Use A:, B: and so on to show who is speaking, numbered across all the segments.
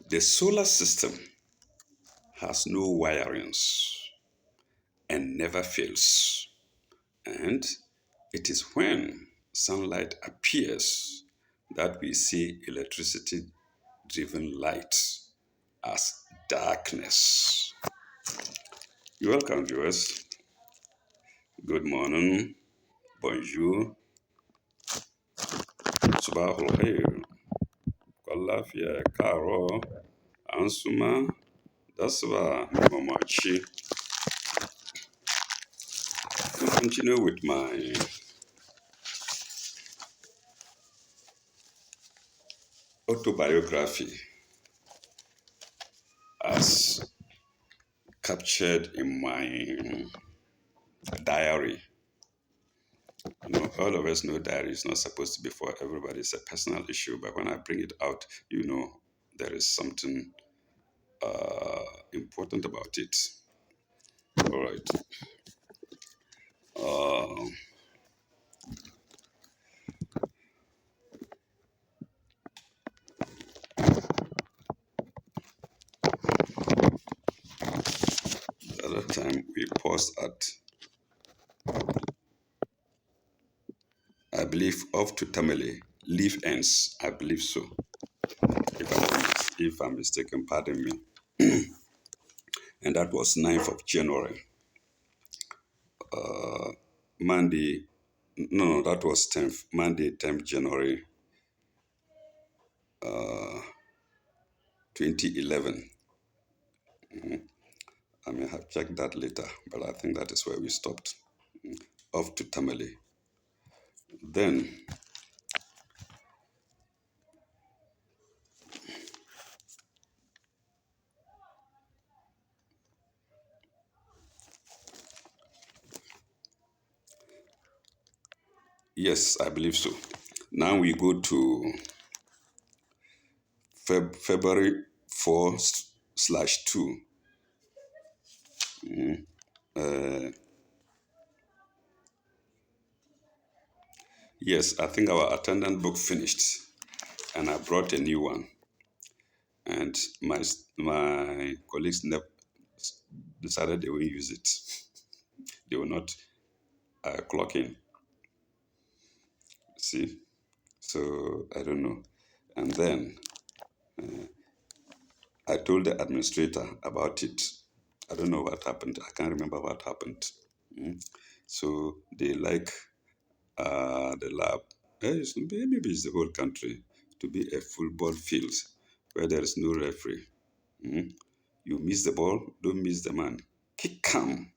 A: The solar system has no wirings and never fails. And it is when sunlight appears that we see electricity driven light as darkness. You're welcome, viewers. Good morning, bonjour, subahul khair, kwallafia, karo, ansuma, dasba, mamachi. To continue with my autobiography as captured in my diary. All of us know diary is not supposed to be for everybody. It's a personal issue, but when I bring it out, there is something important about it. All right. Uh, the other time we paused at, I believe, off to Tamale, leaf ends. I believe so. If I'm mistaken, pardon me. And that was 9th of January. Monday, no, that was 10th. Monday, 10th January, 2011. I may have checked that later, but I think that is where we stopped. Off to Tamale. Then, yes, I believe so. Now we go to February 4/2. Yes, I think our attendant book finished, and I brought a new one. And my colleagues decided they will use it. They will not clock in. See, so I don't know. And then I told the administrator about it. I don't know what happened. I can't remember what happened. So they like the lab, maybe it's the whole country, to be a football field where there is no referee. You miss the ball, don't miss the man. Kick him.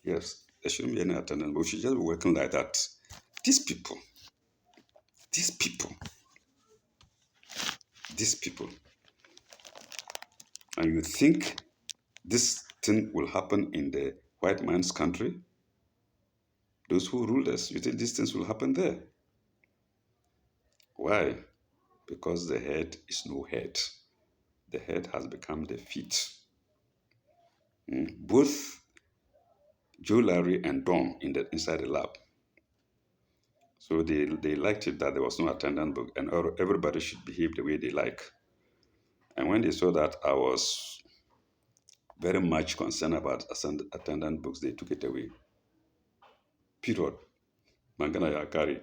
A: Yes, there shouldn't be any attendance, but we should just be working like that. These people, these people, these people. And you think this thing will happen in the white man's country? Those who ruled us, you think these things will happen there? Why? Because the head is no head. The head has become the feet. Both Joe, Larry, and Dom inside the lab. So they liked it that there was no attendance book and everybody should behave the way they like. And when they saw that I was very much concerned about attendance books, they took it away. Period. Mangana Yakari.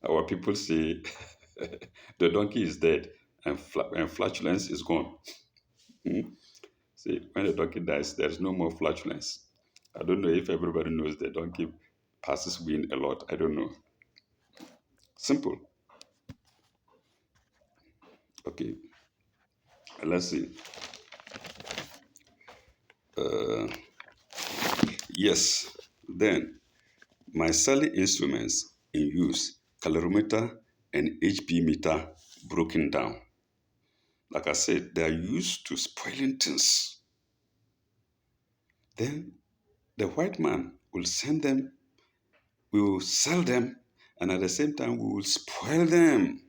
A: Our people say the donkey is dead and flatulence is gone. See, when the donkey dies, there's no more flatulence. I don't know if everybody knows the donkey passes wind a lot. I don't know. Simple. Okay. Let's see. Yes. Then, my Sally instruments in use, calorimeter and HP meter broken down. Like I said, they are used to spoiling things. Then the white man will send them, we will sell them, and at the same time we will spoil them.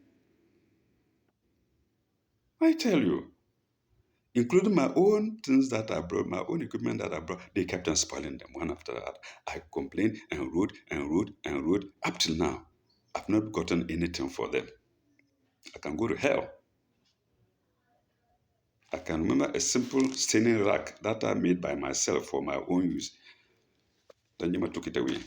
A: I tell you, including my own things that I brought, my own equipment that I brought, they kept on spoiling them one after that. I complained and wrote and wrote and wrote. Up till now, I've not gotten anything for them. I can go to hell. I can remember a simple staining rack that I made by myself for my own use. Danjuma took it away.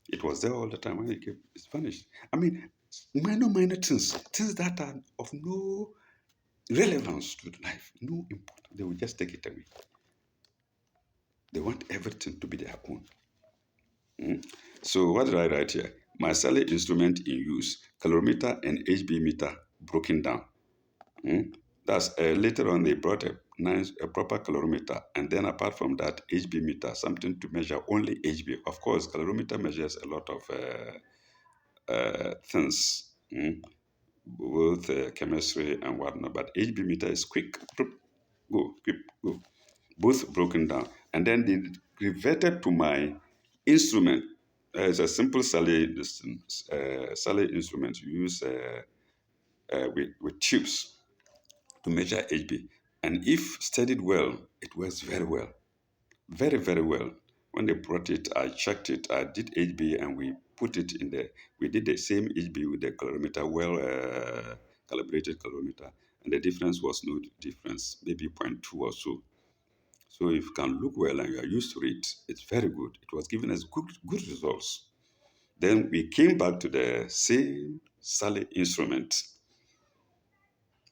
A: It was there all the time. When it came, it's vanished. I mean, minor things that are of no relevance to life, no importance. They will just take it away. They want everything to be their own. So what did I write here? My Sally instrument in use, calorimeter and HB meter broken down. That's later on they brought a proper calorimeter, and then apart from that, HB meter, something to measure only HB. Of course, calorimeter measures a lot of things, both chemistry and whatnot. But HB meter is quick, go, quick, go. Both broken down, and then they reverted to my instrument. It's a simple Sally instrument you use with tubes to measure HB. And if studied well, it works very well. Very, very well. When they brought it, I checked it, I did HB, and we put it in there. We did the same HB with the calorimeter, calibrated calorimeter, and the difference was no difference, maybe 0.2 or so. So if you can look well and you are used to it, it's very good. It was giving us good results. Then we came back to the same Sally instrument,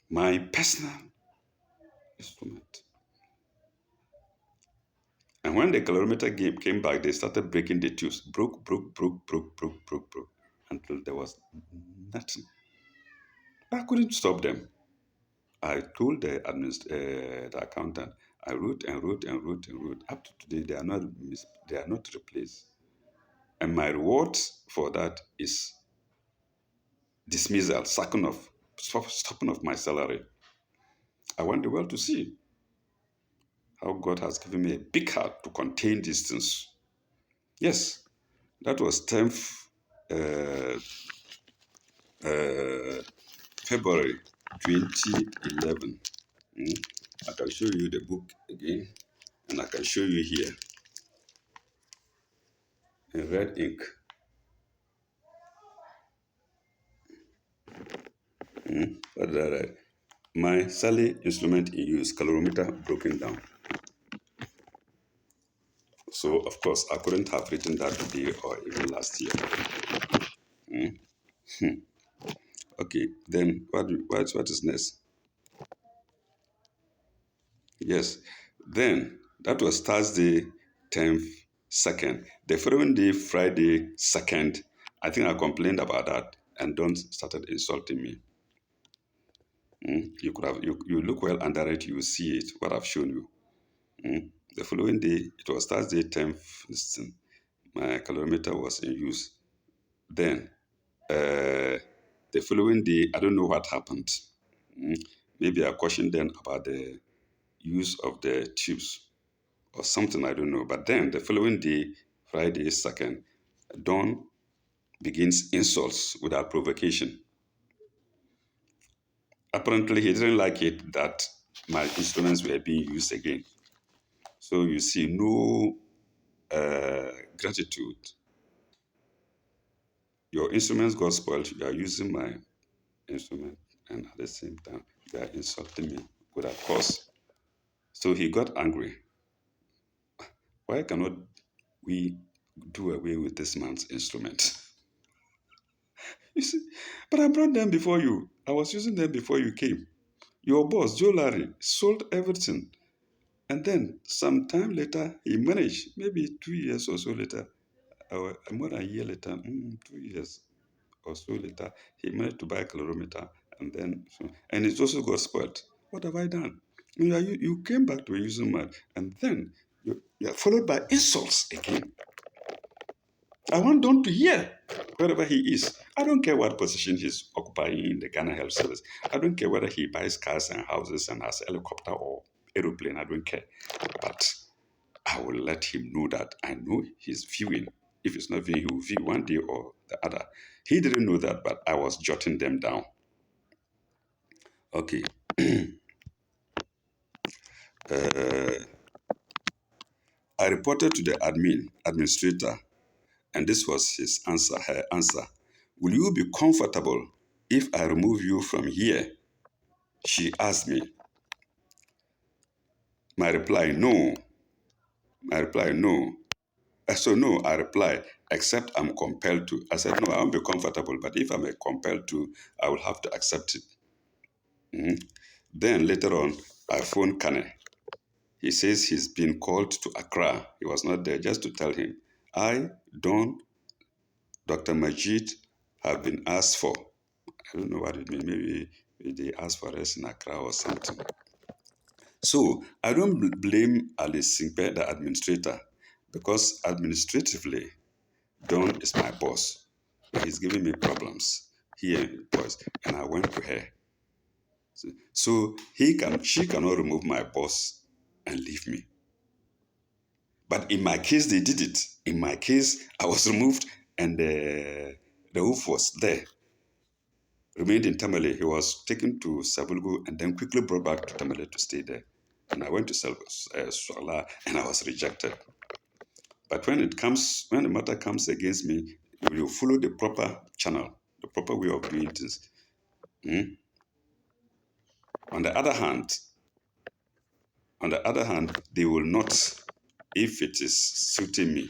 A: my personal instrument. And when the calorimeter came back, they started breaking the tubes. Broke, until there was nothing. But I couldn't stop them. I told the accountant, I wrote and wrote and wrote and wrote. Up to today, they are not replaced. And my reward for that is dismissal, stopping of my salary. I want the world to see how God has given me a big heart to contain these things. Yes, that was 10th February 2011. I can show you the book again, and I can show you here in red ink. What did I write? My Sally instrument in use, calorimeter broken down. So, of course, I couldn't have written that today or even last year. Okay, then what is next? Yes, then that was Thursday, 10th, 2nd. The following day, Friday, 2nd, I think I complained about that, and Don started insulting me. You look well under it, you see it, what I've shown you. The following day, it was Thursday, 10th, listen, my calorimeter was in use. Then, the following day, I don't know what happened. Maybe I cautioned them about the use of the tubes or something, I don't know. But then the following day, Friday, 2nd, Don begins insults without provocation. Apparently, he didn't like it that my instruments were being used again. So you see, no gratitude. Your instruments got spoiled. You are using my instrument, and at the same time, you are insulting me without cause. So he got angry. Why cannot we do away with this man's instrument? You see, but I brought them before you. I was using them before you came. Your boss, Joe Larry, sold everything. And then some time later, he managed, maybe 2 years or so later, or more than a year later, 2 years or so later, he managed to buy a calorimeter. And it also got spoiled. What have I done? You came back to using mine, and then you are followed by insults again. I want Don to hear wherever he is. I don't care what position he's occupying in the Ghana Health Service. I don't care whether he buys cars and houses and has a helicopter or aeroplane. I don't care. But I will let him know that I know he's viewing. If it's not viewing, he will view one day or the other. He didn't know that, but I was jotting them down. Okay. I reported to the administrator, and this was her answer. Will you be comfortable if I remove you from here? She asked me. My reply, no. My reply, no. So no, I reply, except I'm compelled to. I said, no, I won't be comfortable, but if I'm compelled to, I will have to accept it. Mhm. Then later on, I phoned Kane. He says he's been called to Accra. He was not there, just to tell him, I, Don, Dr. Majid have been asked for. I don't know what it means. Maybe they asked for us in Accra or something. So I don't blame Alice Singpe, the administrator, because administratively, Don is my boss. He's giving me problems here in boys, and I went to her. So she cannot remove my boss and leave me. But in my case, they did it. In my case, I was removed, and the wolf was there, remained in Tamale. He was taken to Sabulgu and then quickly brought back to Tamale to stay there. And I went to Swala, and I was rejected. But when the matter comes against me, you follow the proper channel, the proper way of doing things. Mm? On the other hand, they will not, if it is suiting me.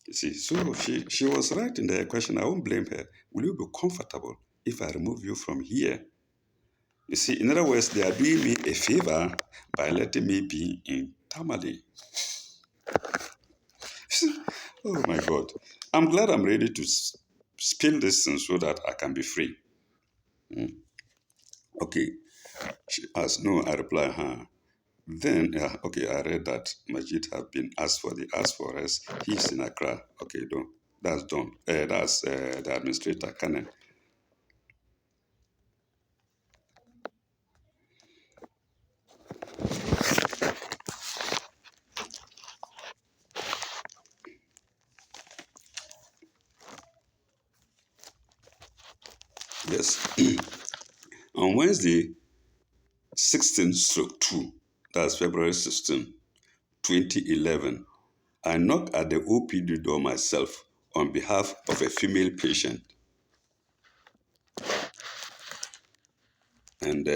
A: You see, so she was right in the question. I won't blame her. Will you be comfortable if I remove you from here? You see, in other words, they are doing me a favor by letting me be in Tamale. Oh my God. I'm glad I'm ready to spill this thing so that I can be free. Mm. Okay. She asked, no, I reply, huh. Then, okay, I read that Majid have been asked for the asked for us. He's in Accra. Okay, done. That's done. That's the administrator, Kane. Yes. On Wednesday, 16/2, that's February 16, 2011, I knocked at the OPD door myself on behalf of a female patient. And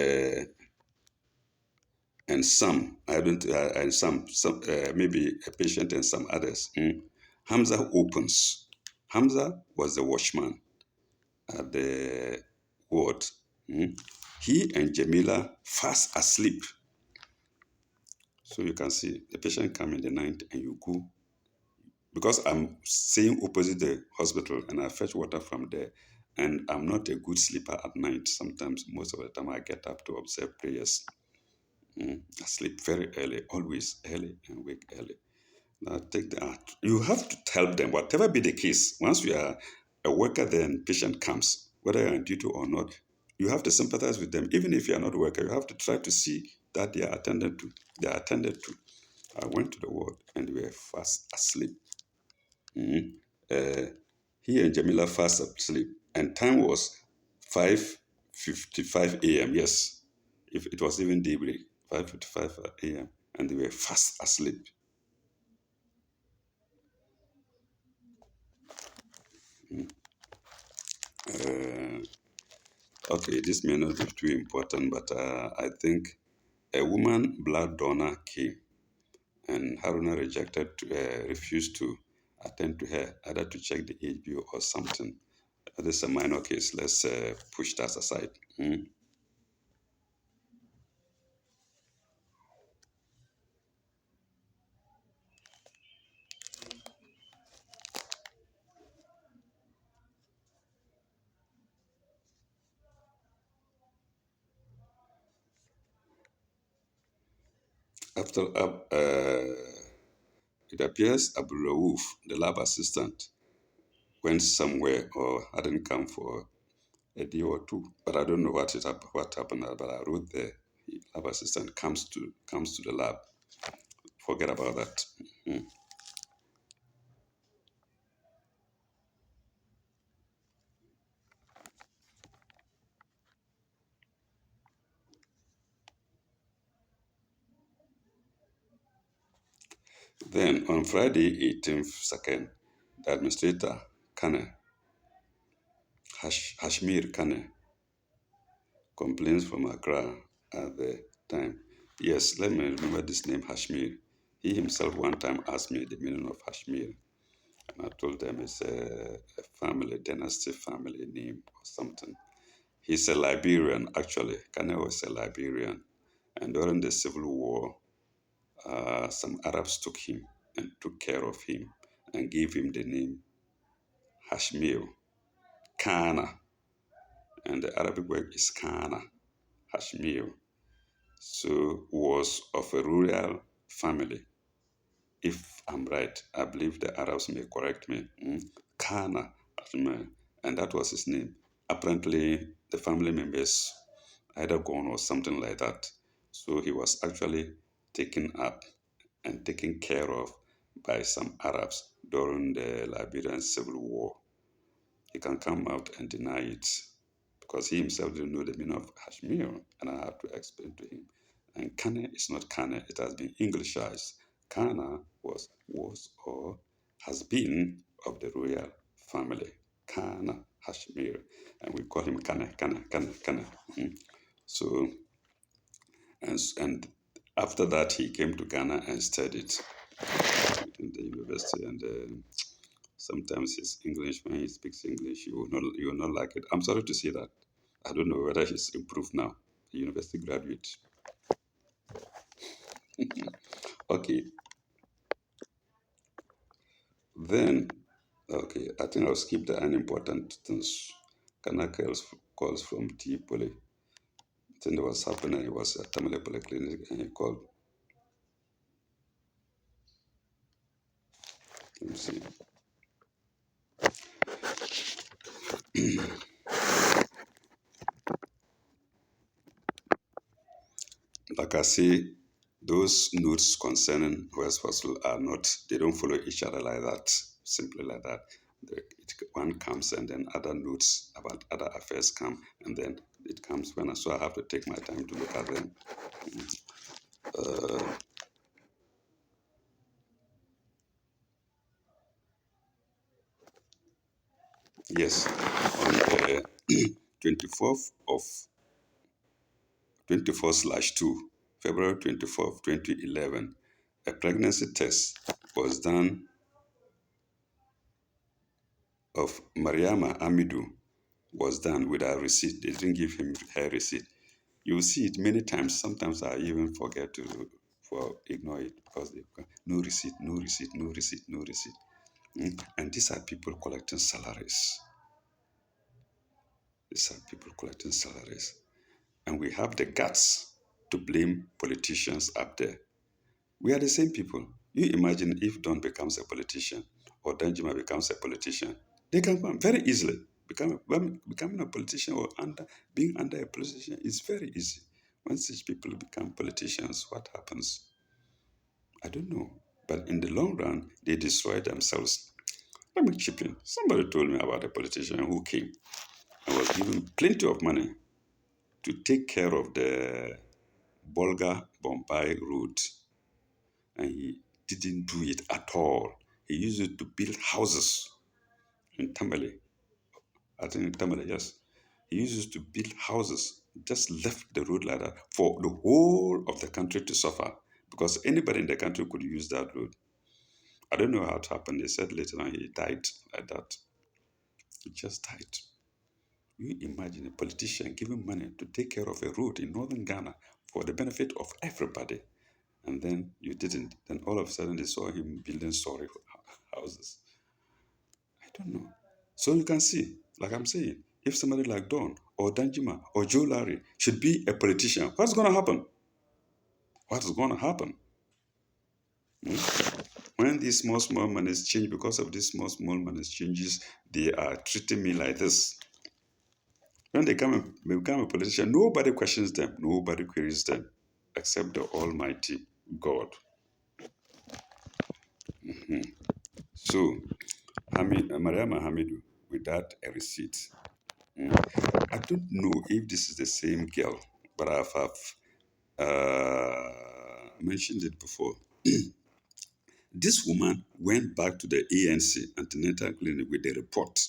A: some, I don't, and some maybe a patient and some others. Mm. Hamza opens. Hamza was the watchman at the ward. Mm. He and Jamila fast asleep. So you can see the patient come in the night and you go, because I'm staying opposite the hospital and I fetch water from there, and I'm not a good sleeper at night. Sometimes, most of the time, I get up to observe prayers. Mm. I sleep very early, always early, and wake early. Now take the you have to help them, whatever be the case. Once you are a worker, then patient comes, whether you're on duty or not. You have to sympathize with them, even if you are not a worker. You have to try to see that they are attended to. They are attended to. I went to the ward and they were fast asleep. Mhm. He and Jamila fast asleep, and time was 5:55 a.m. Yes, if it was even daybreak, 5:55 a.m. and they were fast asleep. Uh, okay, this may not be too important, but I think a woman blood donor came, and Haruna refused to attend to her, either to check the HB or something. This is a minor case. Let's push that aside. Mm. After it appears Abdul Rauf, the lab assistant, went somewhere or hadn't come for a day or two. But I don't know what happened. But I wrote the lab assistant comes to the lab. Forget about that. Mhm. Then on Friday, 18th second, the administrator Kane Hashmir Kane complains from Accra at the time. Yes, let me remember this name, Hashmir. He himself one time asked me the meaning of Hashmir, and I told them it's a family, dynasty family name or something. He's a Liberian, actually. Kane was a Liberian. And during the Civil War, some Arabs took him and took care of him and gave him the name Hashmir, Kana. And the Arabic word is Kana, Hashmir. So was of a rural family. If I'm right, I believe the Arabs may correct me. Kana, Hashmir, and that was his name. Apparently, the family members either gone or something like that. So he was actually taken up and taken care of by some Arabs during the Liberian Civil War. He can come out and deny it because he himself didn't know the meaning of Kashmir, and I have to explain to him. And Kana is not Kana, it has been Englishized. Kana was or has been of the royal family. Kana Hashmir, and we call him Kana. So, and after that, he came to Ghana and studied in the university. And sometimes his English, when he speaks English, you will not like it. I'm sorry to say that. I don't know whether he's improved now. A university graduate. Okay, then okay, I think I'll skip the unimportant things. Kana calls from Tripoli. Then there was happening. It was at Tamale Polyclinic, and he called. Let me see. Like I say, those notes concerning West Fossil are not, they don't follow each other like that, simply like that. One comes and then other notes about other affairs come, and then it comes when, so I have to take my time to look at them. Uh, yes, on the 24th of 24/2, February 24th, 2011, a pregnancy test was done of Mariama Amidu was done without receipt. They didn't give him her receipt. You see it many times. Sometimes I even forget to ignore it because they no receipt, no receipt, no receipt, no receipt. And these are people collecting salaries. These are people collecting salaries. And we have the guts to blame politicians up there. We are the same people. You imagine if Don becomes a politician or Danjuma becomes a politician, they can come very easily. Becoming a politician or being under a politician is very easy. When such people become politicians, what happens? I don't know. But in the long run, they destroy themselves. Let me chip in. Somebody told me about a politician who came and was given plenty of money to take care of the Bolga Bombay road, and he didn't do it at all. He used it to build houses in Tamale. I think in Tamale, yes. He used it to build houses, just left the road like that for the whole of the country to suffer because anybody in the country could use that road. I don't know how it happened. They said later on he died like that. He just died. You imagine a politician giving money to take care of a road in northern Ghana for the benefit of everybody, and then you didn't. Then all of a sudden they saw him building story houses. I don't know. So you can see, like I'm saying, if somebody like Don or Danjima or Joe Larry should be a politician, what's going to happen? What is going to happen? When these small monies change, because of these small monies changes, they are treating me like this. When they become a politician, nobody questions them, nobody queries them, except the Almighty God. So, Mariama Hamidu, without a receipt, I don't know if this is the same girl, but have mentioned it before. This woman went back to the ANC antenatal clinic with a report.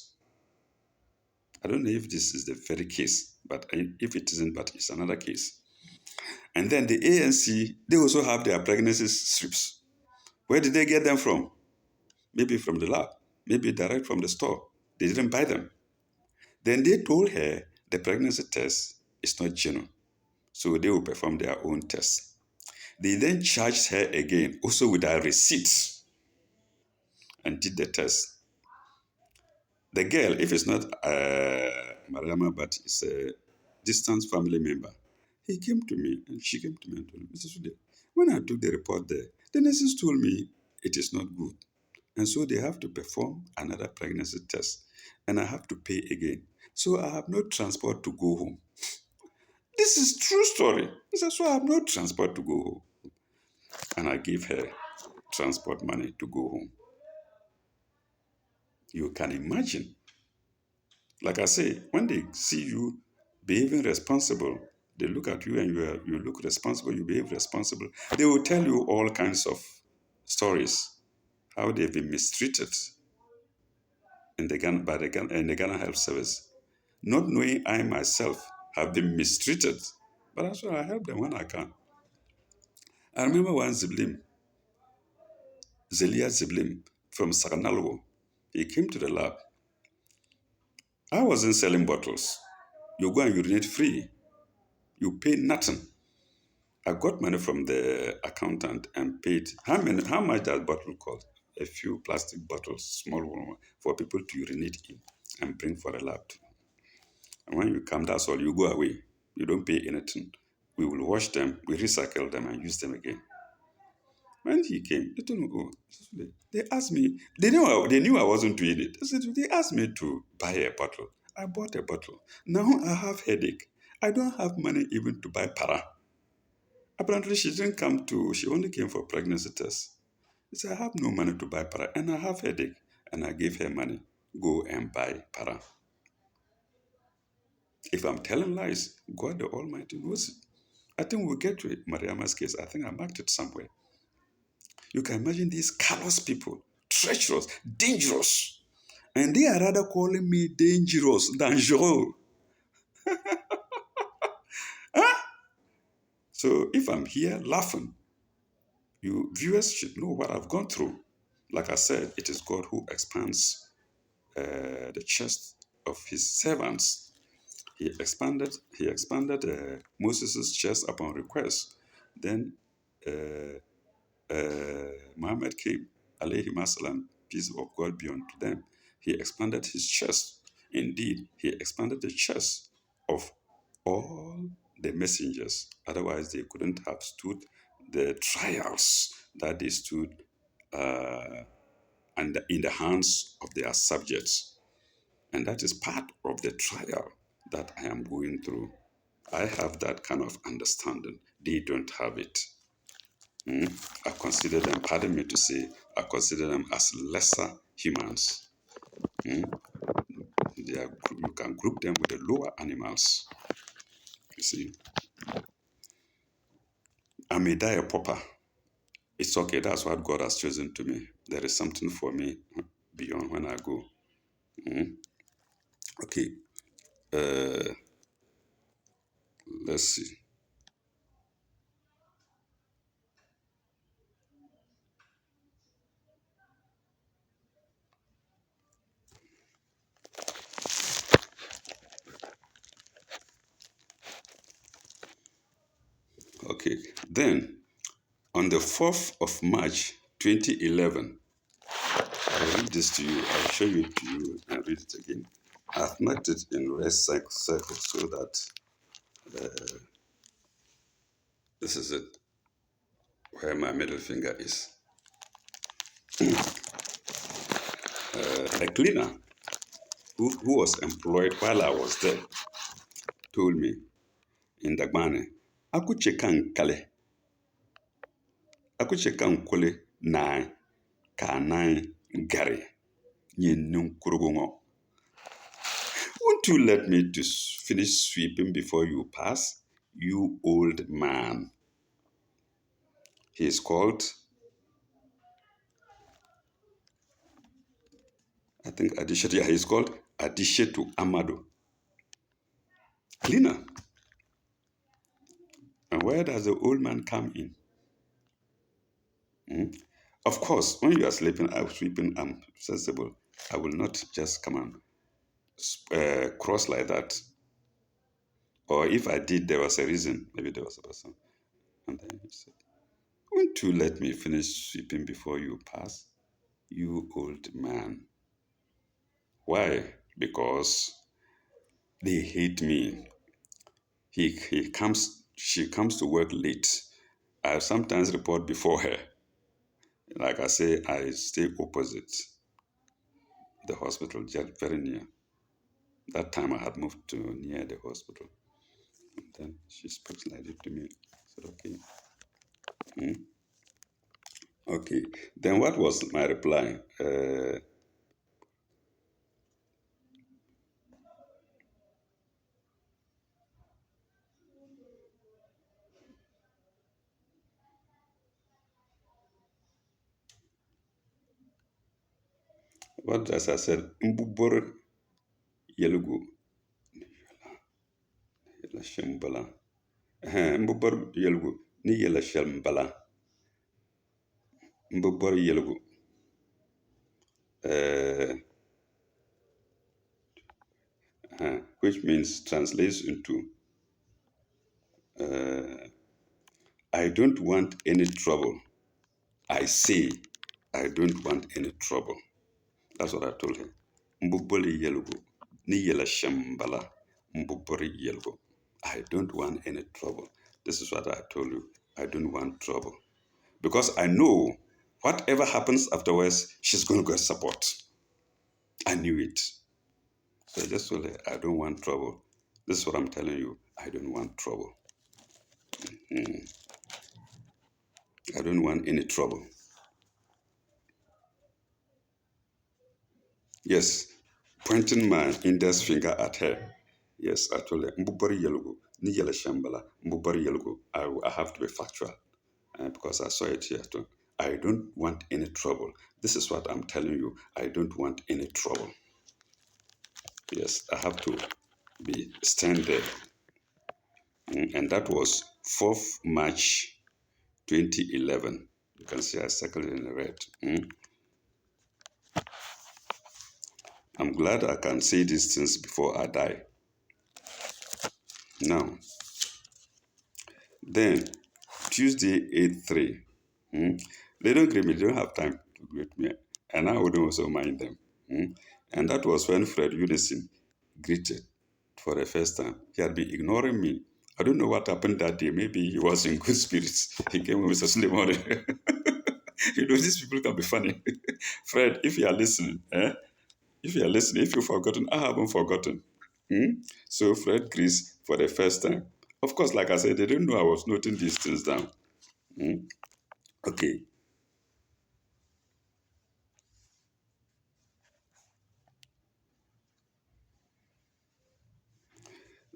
A: I don't know if this is the very case, but if it isn't, but it's another case. And then the ANC, they also have their pregnancy strips. Where did they get them from? Maybe from the lab, maybe direct from the store. They didn't buy them. Then they told her the pregnancy test is not genuine. So they will perform their own test. They then charged her again, also with her receipts, and did the test. The girl, if it's not Mariama, but it's a distant family member, he came to me and she came to me and told me, Mr. Sude, when I took the report there, the nurses told me it is not good. And so they have to perform another pregnancy test. And I have to pay again. So I have no transport to go home. This is true story. He said, so I have no transport to go home. And I gave her transport money to go home. You can imagine. Like I say, when they see you behaving responsible, they look at you and you look responsible, you behave responsible. They will tell you all kinds of stories, how they've been mistreated in the Ghana Health Service. Not knowing I myself have been mistreated, but that's why I help them when I can. I remember one Zeblim, Zelia Zeblim from Saganalwo. He came to the lab. I wasn't selling bottles. You go and urinate free. You pay nothing. I got money from the accountant and paid. How much that bottle cost? A few plastic bottles, small one, for people to urinate in and bring for the lab. And when you come, that's all. You go away. You don't pay anything. We will wash them, we recycle them and use them again. When he came, they told me, oh, they asked me, they knew I wasn't doing it. They asked me to buy a bottle. I bought a bottle. Now I have headache. I don't have money even to buy para. Apparently, she only came for pregnancy test. She said, I have no money to buy para and I have headache. And I gave her money. Go and buy para. If I'm telling lies, God the Almighty knows it. I think we'll get to it. Mariama's case, I think I marked it somewhere. You can imagine these callous people, treacherous, dangerous. And they are rather calling me dangerous, dangereux. Huh? So if I'm here laughing, you viewers should know what I've gone through. Like I said, it is God who expands the chest of his servants. He expanded Moses' chest upon request. Then Muhammad came, alayhi salam, peace of God be unto them. He expanded his chest. Indeed, he expanded the chest of all the messengers. Otherwise, they couldn't have stood the trials that they stood and in the hands of their subjects. And that is part of the trial that I am going through. I have that kind of understanding. They don't have it. I consider them, pardon me to say, I consider them as lesser humans. You can group them with the lower animals. You see, I may die a pauper. It's okay. That's what God has chosen to me. There is something for me beyond when I go. Okay. Let's see. Okay. Then, on the 4th of March, 2011, I'll read this to you. I'll show it to you and read it again. I've marked it in red circles so that this is it, where my middle finger is. A cleaner who was employed while I was there told me in Dagbane, akuche kan kole na kanan gari nyenun kurugungo. Won't you let me to finish sweeping before you pass, you old man? He is called, I think Adishetu. Yeah, he's called Adishetu Amado. Cleaner. And where does the old man come in? Hmm? Of course, when you are sleeping, I'm sleeping, I'm sensible. I will not just come and cross like that. Or if I did, there was a reason. Maybe there was a person. And then he said, won't you let me finish sweeping before you pass? You old man. Why? Because they hate me. She comes to work late. I sometimes report before her. Like I say, I stay opposite the hospital, just very near. That time I had moved to near the hospital. And then she spoke like this to me. I said, okay. Hmm? Okay. Then what was my reply? What as I said, Mbubor Yelugu Yela Shambala. Mbubor Yelugu Ni Yela Shambala. Mbubor Yelugu. Uh, which means translates into uh, I don't want any trouble. I say I don't want any trouble. That's what I told him. Mbubori Yelugu. Ni Yela Shambala. Mbubori Yelugu. I don't want any trouble. This is what I told you. I don't want trouble. Because I know whatever happens afterwards, she's going to get support. I knew it. So I just told her, I don't want trouble. This is what I'm telling you. I don't want trouble. Mm. I don't want any trouble. Yes, pointing my index finger at her. Yes, I told her, Mbubari Yelugu, Ni Yele Shambala, Mbubari Yelugu. I have to be factual because I saw it here too. I don't want any trouble. This is what I'm telling you. I don't want any trouble. Yes, I have to be stand there. And that was 4th March 2011. You can see I circled it in red. I'm glad I can say these things before I die. Now, then Tuesday 8/3. They don't greet me, they don't have time to greet me. And I wouldn't also mind them. And that was when Fred Unison greeted for the first time. He had been ignoring me. I don't know what happened that day. Maybe he was in good spirits. He came with Mr. Suleiman. You know, these people can be funny. Fred, if you are listening, if you are listening, if you've forgotten, I haven't forgotten. So Fred Chris for the first time. Of course, like I said, they didn't know I was noting these things down. Okay.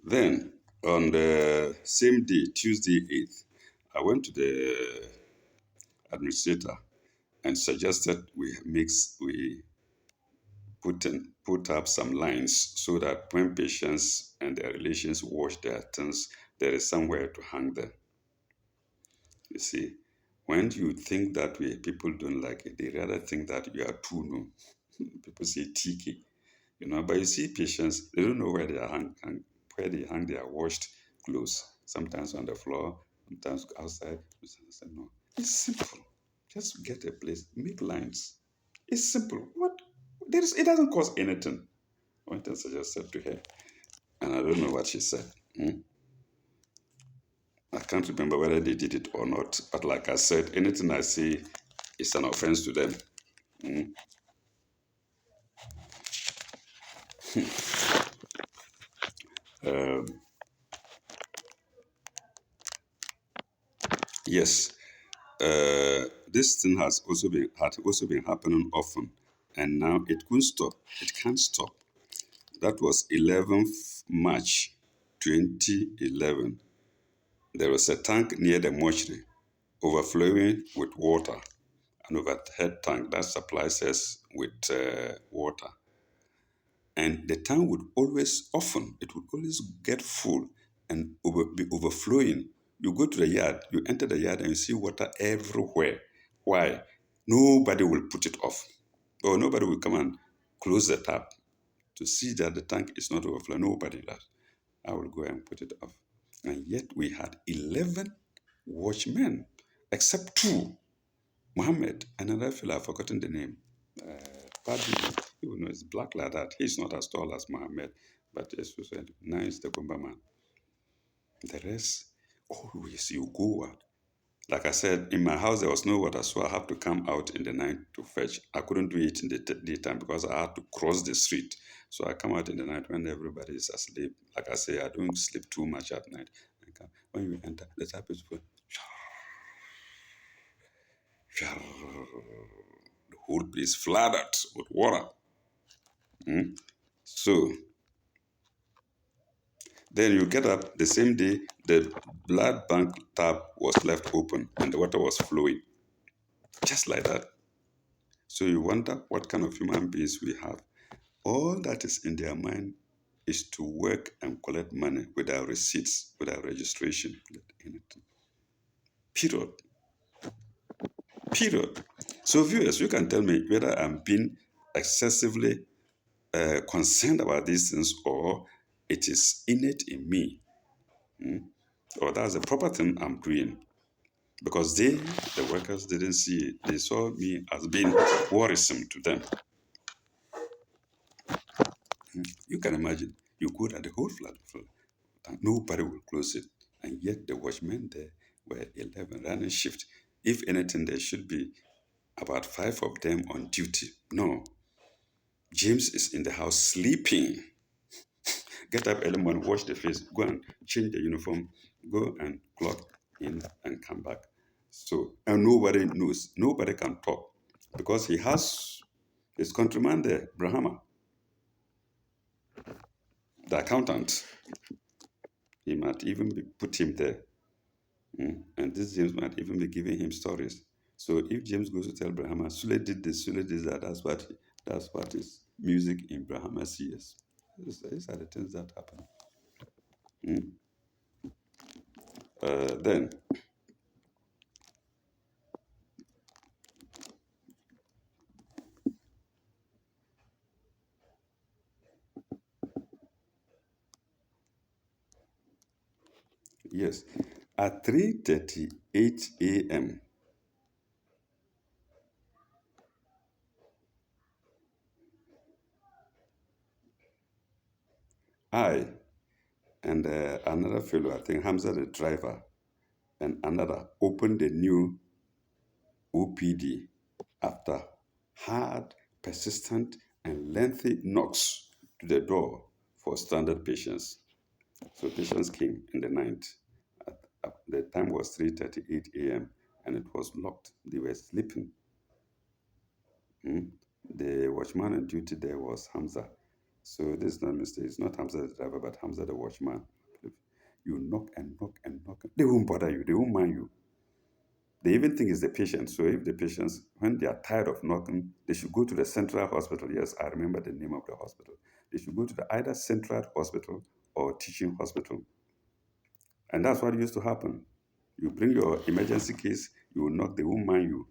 A: Then on the same day, Tuesday 8th, I went to the administrator and suggested we put up some lines so that when patients and their relations wash their things, there is somewhere to hang them. You see, when you think that way, people don't like it. They rather think that you are too no. People say tiki, but you see patients, they don't know where they are where they hang their washed clothes. Sometimes on the floor, sometimes outside. I said, no, it's simple. Just get a place, make lines. It's simple. It doesn't cost anything. I went and suggested to her, and I don't know what she said. I can't remember whether they did it or not. But like I said, anything I say is an offense to them. Um, yes, this thing had also been happening often, and now it couldn't stop. It can't stop. That was 11th March 2011. There was a tank near the mortuary overflowing with water, an overhead tank that supplies us with water. And the tank would always get full and be overflowing You go to the yard, you enter the yard and you see water everywhere. Why? Nobody will put it off. Or nobody will come and close the tap to see that the tank is not overflowing. Nobody does. I will go and put it off. And yet we had 11 watchmen, except two, Muhammad and another fellow, I've forgotten the name. Pardon, you know, it's black like that. He's not as tall as Muhammad, but as you said, nice the Gumba man. The rest, always you go out. Like I said, in my house there was no water, so I had to come out in the night to fetch. I couldn't do it in the daytime because I had to cross the street. So I come out in the night when everybody is asleep. Like I say, I don't sleep too much at night. When you enter, the tap is full. The whole place flooded with water. So then you get up the same day, the blood bank tap was left open and the water was flowing. Just like that. So you wonder what kind of human beings we have. All that is in their mind is to work and collect money without receipts, without registration, without anything. Period. Period. So viewers, you can tell me whether I'm being excessively concerned about these things or it is innate in me. Or that's the proper thing I'm doing. Because they, the workers, didn't see it. They saw me as being worrisome to them. You can imagine, you go at the whole flat, nobody will close it. And yet the watchmen there were 11 running shift. If anything, there should be about 5 of them on duty. No. James is in the house sleeping. Get up early morning, wash the face, go and change the uniform, go and clock in and come back. So, and nobody knows, nobody can talk because he has his countryman there, Brahma, the accountant. He might even put him there. And this James might even be giving him stories. So if James goes to tell Brahma, Sule did this, Sule did that, that's what is music in Brahma's ears. These are the things that happen. Then, yes, at 3:38 a.m., I and another fellow, I think Hamza the driver, and another opened the new OPD after hard, persistent, and lengthy knocks to the door for standard patients. So patients came in the night. The time was 3:38 a.m. and it was locked. They were sleeping. The watchman on duty there was Hamza. So this is not a mistake. It's not Hamza the driver, but Hamza the watchman. You knock and knock and knock. They won't bother you. They won't mind you. They even think it's the patient. So if the patients, when they are tired of knocking, they should go to the central hospital. Yes, I remember the name of the hospital. They should go to the either central hospital or teaching hospital. And that's what used to happen. You bring your emergency case, you will knock, they won't mind you.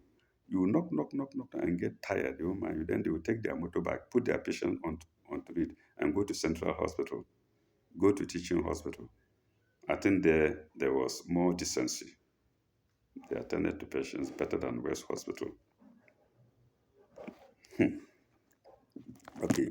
A: You will knock, knock, knock, knock, and get tired, they won't mind you. Then they will take their motorbike, put their patient onto it, and go to central hospital, go to teaching hospital. I think there was more decency. They attended to patients better than West Hospital. Okay.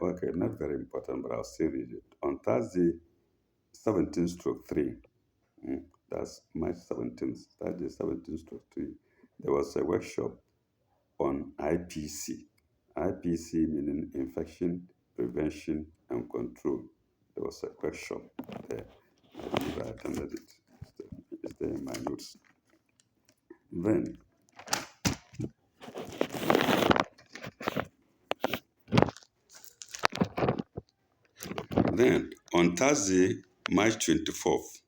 A: Okay, not very important, but I'll still read it. On Thursday, 17 stroke 3, that's March 17th, Thursday, 17 stroke 3, there was a workshop on IPC. IPC meaning infection prevention and control. There was a workshop there. I believe I attended it. It's there in my notes. Then on Thursday, March 24th,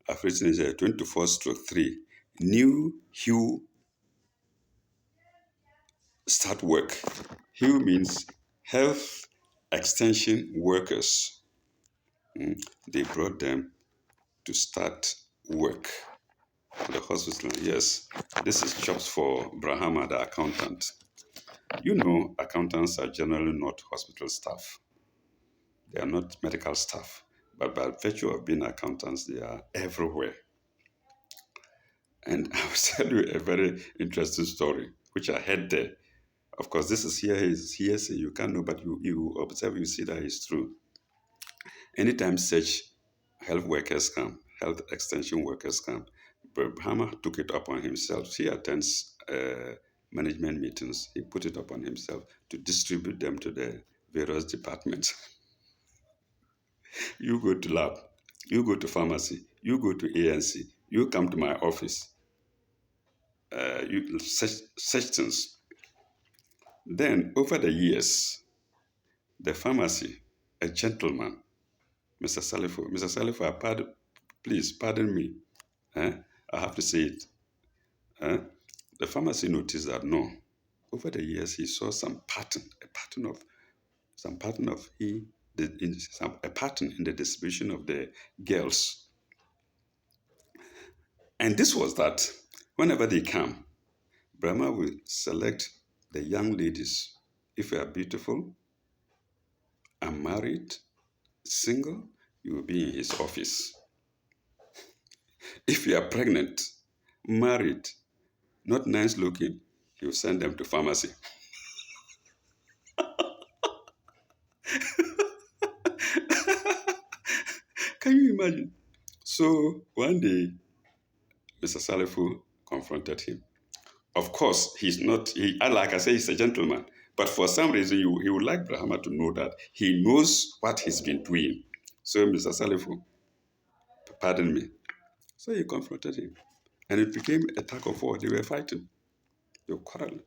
A: I've written it 24 stroke 3. New Hugh start work. Hugh means health extension workers. They brought them to start work at the hospital. Yes, this is jobs for Brahama, the accountant. You know, accountants are generally not hospital staff. They are not medical staff. But by virtue of being accountants, they are everywhere. And I will tell you a very interesting story, which I heard there. Of course, this is hearsay. You can't know, but you observe, you see that it's true. Anytime such health extension workers come, Brahma took it upon himself. He attends management meetings. He put it upon himself to distribute them to the various departments. You go to lab, you go to pharmacy, you go to ANC, you come to my office. Such things. Then, over the years, the pharmacy, a gentleman, Mr. Salifu, please pardon me. I have to say it. The pharmacy noticed that no. Over the years, he saw some pattern, a pattern in the distribution of the girls. And this was that whenever they come, Brahma will select the young ladies. If you are beautiful, unmarried, single, you will be in his office. If you are pregnant, married, not nice looking, he will send them to pharmacy. Can you imagine? So one day, Mr. Salifu confronted him. Of course, like I say, he's a gentleman. But for some reason, he would like Brahma to know that he knows what he's been doing. So, Mr. Salifu, pardon me. So he confronted him. And it became a tug of war. They were fighting. They were quarreling.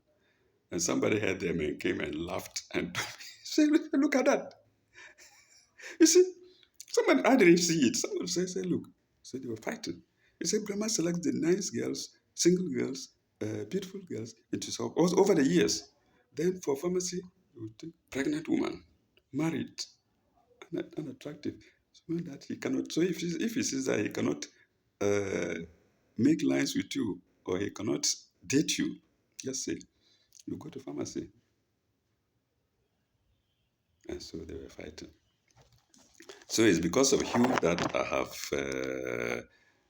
A: And somebody heard them and came and laughed and said, look at that. You see, I didn't see it. Someone said, look. So they were fighting. He said, Brahma selects the nice girls, single girls, beautiful girls into his office over the years. Then for pharmacy, he would take pregnant woman, married, unattractive. So that he cannot. So if he sees that he cannot make lines with you or he cannot date you, just say, you go to pharmacy. And so they were fighting. So it's because of you that I have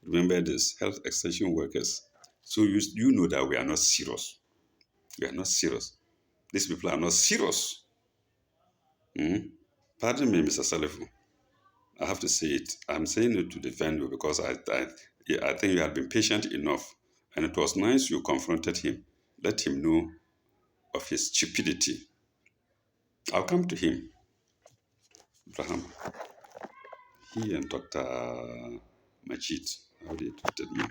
A: remembered this, health extension workers. So you know that we are not serious. We are not serious. These people are not serious. Pardon me, Mr. Salifu. I have to say it. I'm saying it to defend you because I think you have been patient enough. And it was nice you confronted him. Let him know of his stupidity. I'll come to him. Abraham. He and Dr. Majid, how they treated me.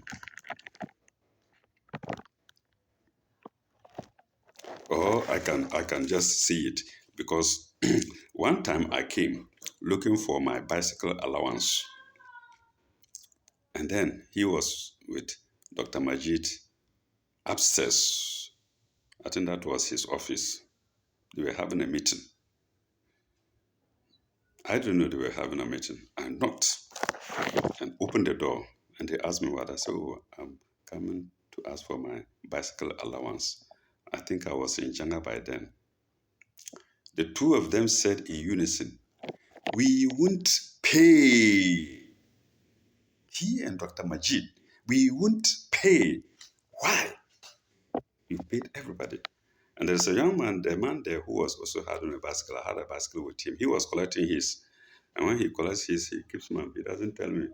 A: Or I can just see it because one time I came looking for my bicycle allowance. And then he was with Dr. Majid upstairs. I think that was his office. They were having a meeting. I didn't know they were having a meeting. I knocked and opened the door and they asked me what. I said, oh, I'm coming to ask for my bicycle allowance. I think I was in Janga by then. The two of them said in unison, we won't pay. He and Dr. Majid, we won't pay. Why? You paid everybody. And there's a young man, the man there who was also having a bicycle. I had a bicycle with him. He was collecting his. And when he collects his, he keeps my, he doesn't tell me.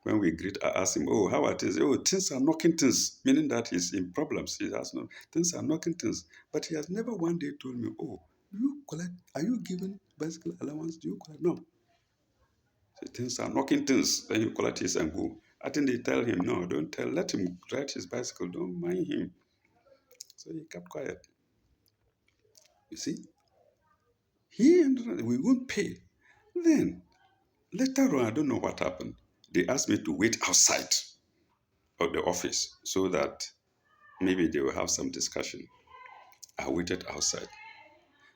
A: When we greet, I ask him, oh, how are things? Oh, things are knocking things, meaning that he's in problems. He has no, things are knocking things. But he has never one day told me, oh, you collect, are you giving bicycle allowance? Do you collect? No. So things are knocking things. Then you collect his and go. I think they tell him, no, don't tell, let him ride his bicycle, don't mind him. So he kept quiet. You see? We won't pay. Then, later on, I don't know what happened. They asked me to wait outside of the office so that maybe they will have some discussion. I waited outside.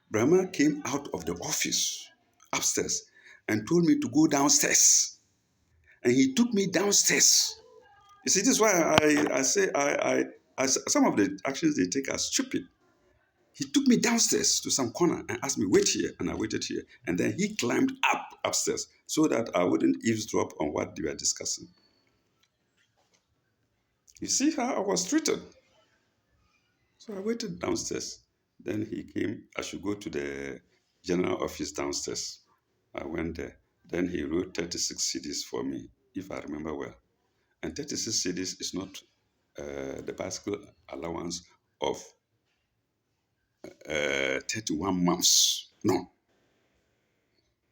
A: Brahma came out of the office upstairs and told me to go downstairs. And he took me downstairs. You see, this is why I say some of the actions they take are stupid. He took me downstairs to some corner and asked me, wait here. And I waited here. And then he climbed up upstairs so that I wouldn't eavesdrop on what they were discussing. You see how I was treated. So I waited downstairs. Then he came. I should go to the general office downstairs. I went there. Then he wrote 36 CDs for me, if I remember well. And 36 CDs is not the bicycle allowance of 31 months. No.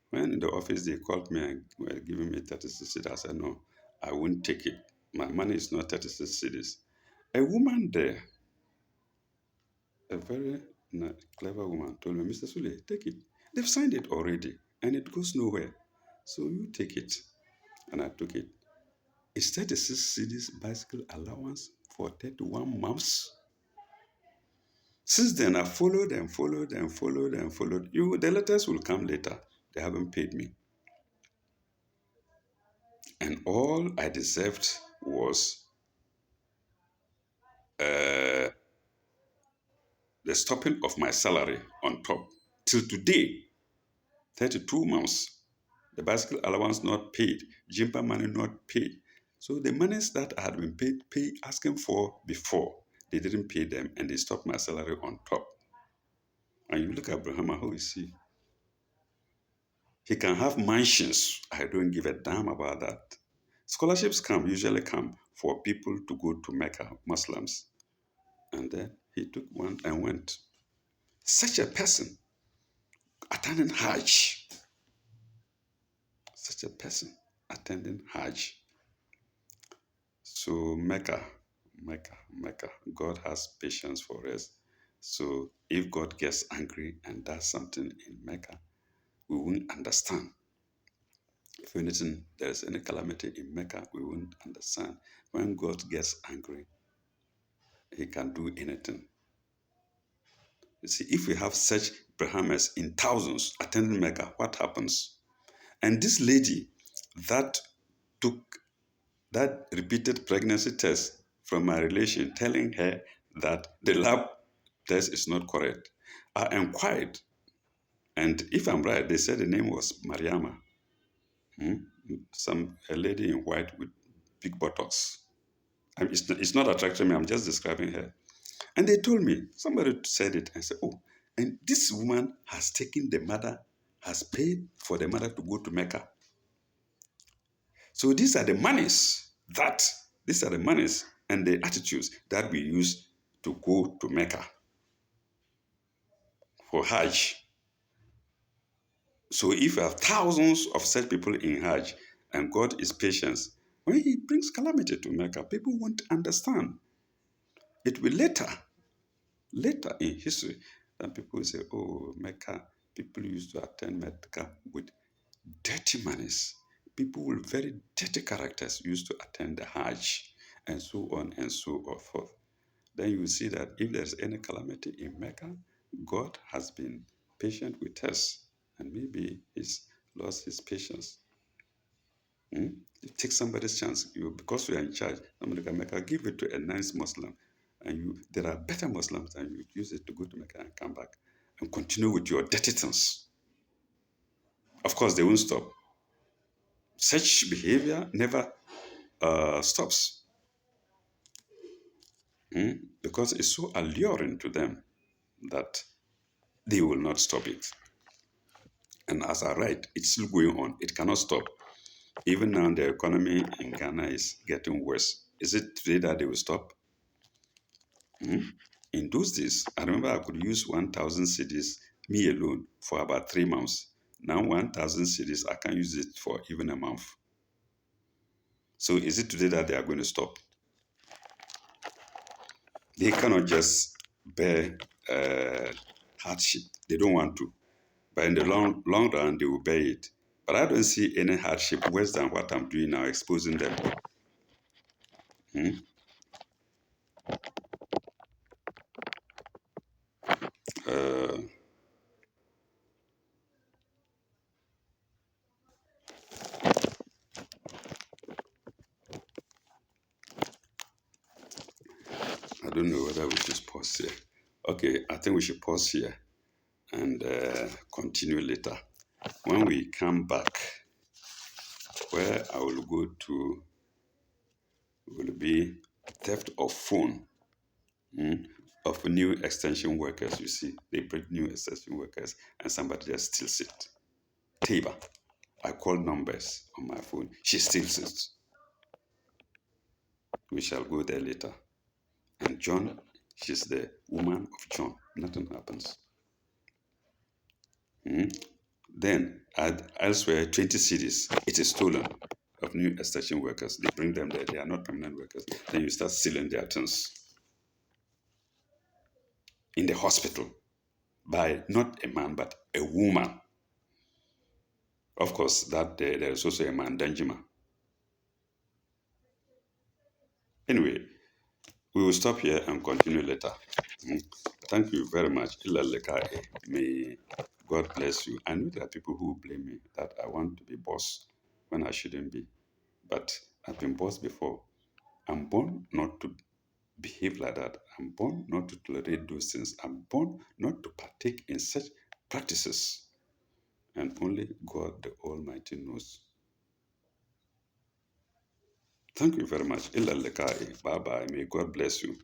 A: When in the office they called me and were giving me 36 CDs, I said, no, I won't take it. My money is not 36 CDs. A woman there, a very clever woman, told me, Mr. Sule, take it. They've signed it already and it goes nowhere. So you take it. And I took it. It's 36 CDs bicycle allowance for 31 months. Since then, I followed and followed and followed and followed. The letters will come later. They haven't paid me. And all I deserved was the stopping of my salary on top. Till today, 32 months, the bicycle allowance not paid, Jimpa money not paid. So the monies that I had been asking for before, they didn't pay them and they stopped my salary on top. And you look at Brahma, who is he? He can have mansions. I don't give a damn about that. Scholarships usually come for people to go to Mecca, Muslims. And then he took one and went. Such a person attending Hajj. Such a person attending Hajj. So Mecca. God has patience for us. So if God gets angry and does something in Mecca, we won't understand. If anything, there's any calamity in Mecca, we won't understand. When God gets angry, he can do anything. You see, if we have such Brahmas in thousands attending Mecca, what happens? And this lady that took that repeated pregnancy test from my relation, telling her that the lab test is not correct, I inquired. And if I'm right, they said the name was Mariama. A lady in white with big buttocks. It's not attracting me, I'm just describing her. And they told me, somebody said it, and said, oh, and this woman has taken the mother, has paid for the mother to go to Mecca. So these are the monies and the attitudes that we use to go to Mecca for Hajj. So if you have thousands of such people in Hajj and God is patient, when he brings calamity to Mecca, people won't understand. It will later in history, that people will say, oh, Mecca, people used to attend Mecca with dirty monies. People with very dirty characters used to attend the Hajj, and so on and so forth. Then you will see that if there's any calamity in Mecca, God has been patient with us, and maybe he's lost his patience. You take somebody's chance, because you are in charge. Somebody can Mecca, give it to a nice Muslim, and there are better Muslims, and you use it to go to Mecca and come back and continue with your dirty things. Of course, they won't stop. Such behavior never stops, because it's so alluring to them that they will not stop it. And as I write, it's still going on. It cannot stop. Even now, the economy in Ghana is getting worse. Is it today that they will stop? In those days, I remember I could use 1,000 cedis, me alone, for about 3 months. Now 1,000 cedis, I can't use it for even a month. So is it today that they are going to stop? They cannot just bear hardship. They don't want to. But in the long run, they will bear it. But I don't see any hardship worse than what I'm doing now, exposing them. Hmm? Uh, I don't know whether we should pause here. Okay, I think we should pause here and continue later. When we come back, where I will go to will be theft of phone of new extension workers. You see, they bring new extension workers and somebody just steals it. Taba, I call numbers on my phone. She steals it. We shall go there later. And John, she's the woman of John. Nothing happens. Then, elsewhere, 20 cities, it is stolen of new extension workers. They bring them there. They are not permanent workers. Then you start stealing their things. In the hospital, by not a man, but a woman. Of course, that there is also a man, Danjuma. Anyway, we will stop here and continue later. Thank you very much. Ilalekae. May God bless you. I know there are people who blame me that I want to be boss when I shouldn't be. But I've been boss before. I'm born not to behave like that. I'm born not to tolerate those things. I'm born not to partake in such practices. And only God the Almighty knows. Thank you very much. Ilalekae. Bye bye. May God bless you.